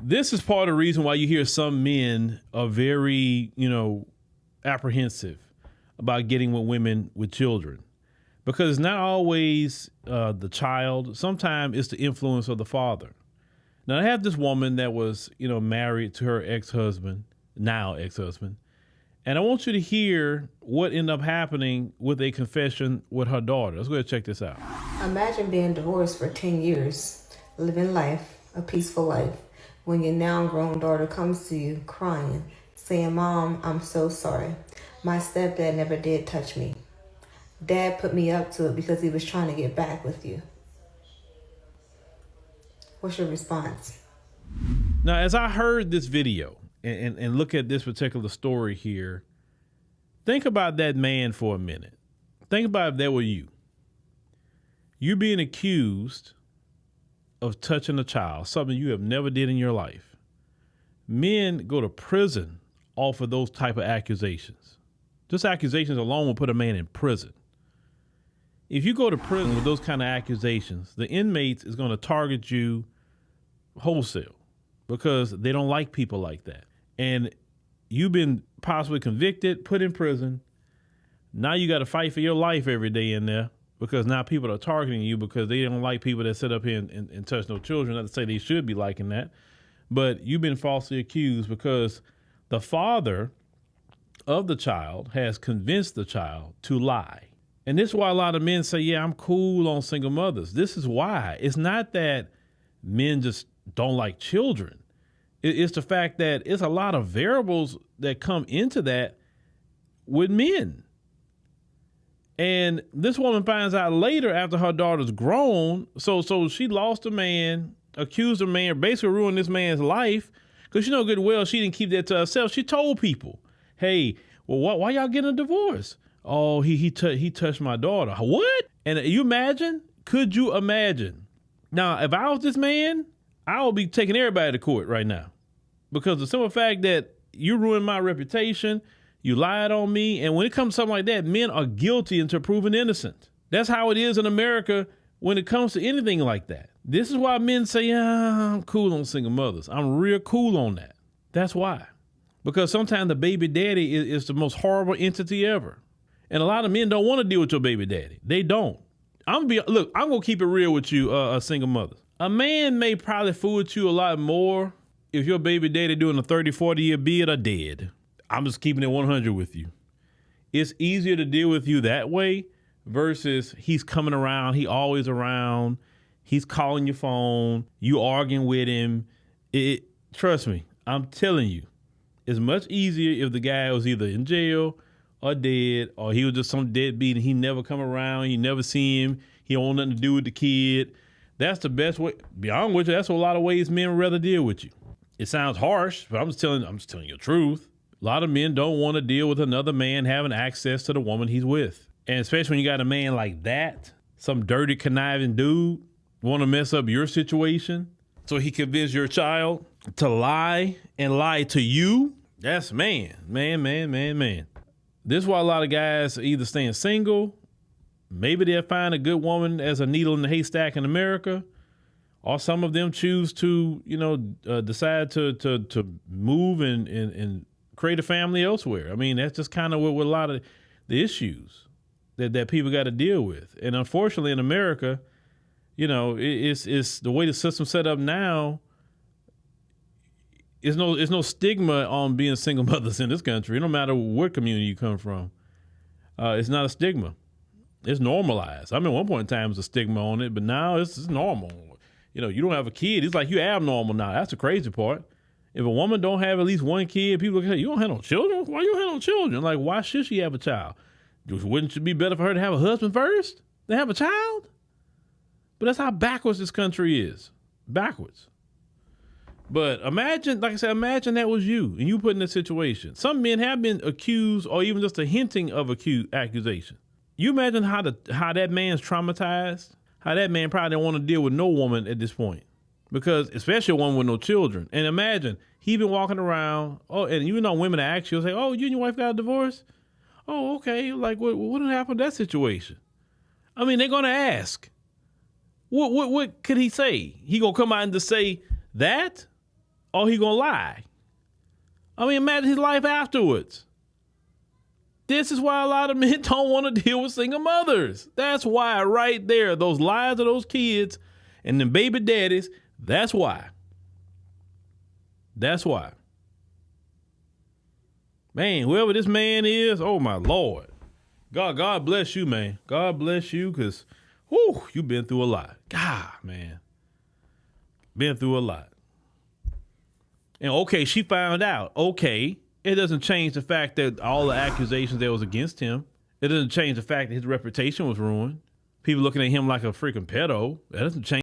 This is part of the reason why you hear some men are very, apprehensive about getting with women with children. Because it's not always the child. Sometimes it's the influence of the father. Now, I have this woman that was, married to her ex-husband, now ex-husband. And I want you to hear what ended up happening with a confession with her daughter. Let's go ahead and check this out. Imagine being divorced for 10 years, living life, a peaceful life, when your now grown daughter comes to you crying, saying, "Mom, I'm so sorry. My stepdad never did touch me. Dad put me up to it because he was trying to get back with you." What's your response? Now, as I heard this video and look at this particular story here, think about that man for a minute. Think about if that were you. You're being accused of touching a child, something you have never did in your life. Men go to prison off of those type of accusations. Just accusations alone will put a man in prison. If you go to prison with those kind of accusations, the inmates is going to target you wholesale because they don't like people like that. And you've been possibly convicted, put in prison. Now you got to fight for your life every day in there because now people are targeting you because they don't like people that sit up here and touch no children. Not to say they should be liking that, but you've been falsely accused because the father of the child has convinced the child to lie. And this is why a lot of men say, yeah, I'm cool on single mothers. This is why. It's not that men just don't like children. It's the fact that it's a lot of variables that come into that with men. And this woman finds out later after her daughter's grown. So she lost a man, accused a man, basically ruined this man's life because good and well she didn't keep that to herself. She told people, hey, well, why y'all getting a divorce? Oh, he touched my daughter. What? And could you imagine? Now, if I was this man, I would be taking everybody to court right now because the simple fact that you ruined my reputation, you lied on me. And when it comes to something like that, men are guilty until proven innocent. That's how it is in America when it comes to anything like that. This is why men say, I'm cool on single mothers. I'm real cool on that. That's why. Because sometimes the baby daddy is the most horrible entity ever. And a lot of men don't want to deal with your baby daddy. They don't. I'm going to keep it real with you, a single mother. A man may probably fool with you a lot more if your baby daddy doing a 30, 40-year bid or dead. I'm just keeping it 100 with you. It's easier to deal with you that way versus he's coming around. He always around. He's calling your phone. You arguing with him. Trust me, I'm telling you, it's much easier if the guy was either in jail or dead, or he was just some deadbeat and he never come around, you never see him, he don't want nothing to do with the kid. That's the best way. Beyond which, that's a lot of ways men would rather deal with you. It sounds harsh, but I'm just telling you the truth. A lot of men don't want to deal with another man having access to the woman he's with. And especially when you got a man like that, some dirty, conniving dude, want to mess up your situation so he convince your child to lie and lie to you. That's man. This is why a lot of guys are either staying single, maybe they'll find a good woman as a needle in the haystack in America, or some of them choose to, decide to move and create a family elsewhere. I mean, that's just kind of what a lot of the issues that people got to deal with. And unfortunately in America, it's the way the system's set up now. There's no stigma on being single mothers in this country. No matter what community you come from, it's not a stigma. It's normalized. I mean, at one point in time, it was a stigma on it, but now it's normal. You don't have a kid. It's like you're abnormal now. That's the crazy part. If a woman don't have at least one kid, people say, you don't have no children? Why you don't have no children? Like, why should she have a child? Wouldn't it be better for her to have a husband first than have a child? But that's how backwards this country is. Backwards. But imagine that was you and you put in this situation. Some men have been accused or even just a hinting of accusation. You imagine how that man's traumatized, how that man probably didn't want to deal with no woman at this point, because especially a woman with no children. And imagine he been walking around. Oh, and women ask you, say, oh, you and your wife got a divorce? Oh, okay. Like what happened to that situation? I mean, they're going to ask, what could he say? He going to come out and just say that? or he gonna lie. I mean, imagine his life afterwards. This is why a lot of men don't want to deal with single mothers. That's why right there, those lies of those kids and them baby daddies, that's why. That's why. Man, whoever this man is, oh my Lord. God bless you, man. God bless you, because, whoo, you've been through a lot. God, man. Been through a lot. And okay, she found out. Okay, it doesn't change the fact that all the accusations that was against him, it doesn't change the fact that his reputation was ruined. People looking at him like a freaking pedo. That doesn't change